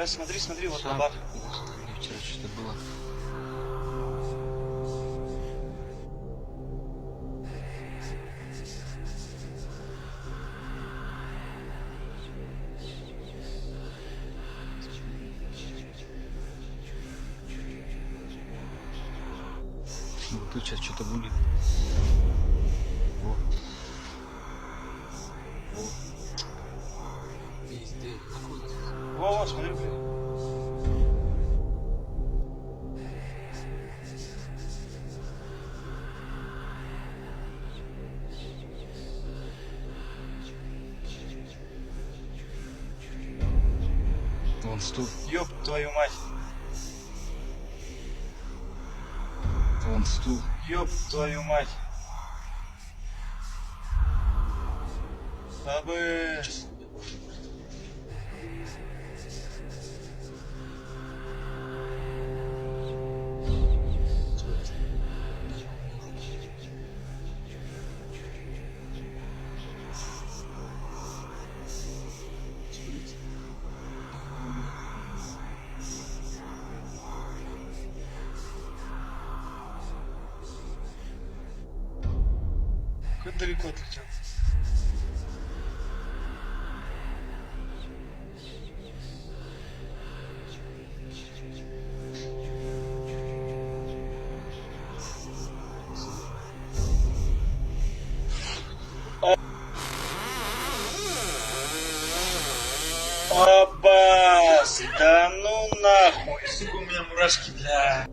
Сейчас смотри, вот Сам. бабах. Мне вчера что-то было. Вот тут сейчас что-то будет. Во. Пиздец. Во, смотри, блин. Вон стул. Ёб твою мать. Вон стул. Ёб твою мать. Абы. Как далеко отлетел? Аббас, да ну нахуй, сука, у меня мурашки, бля.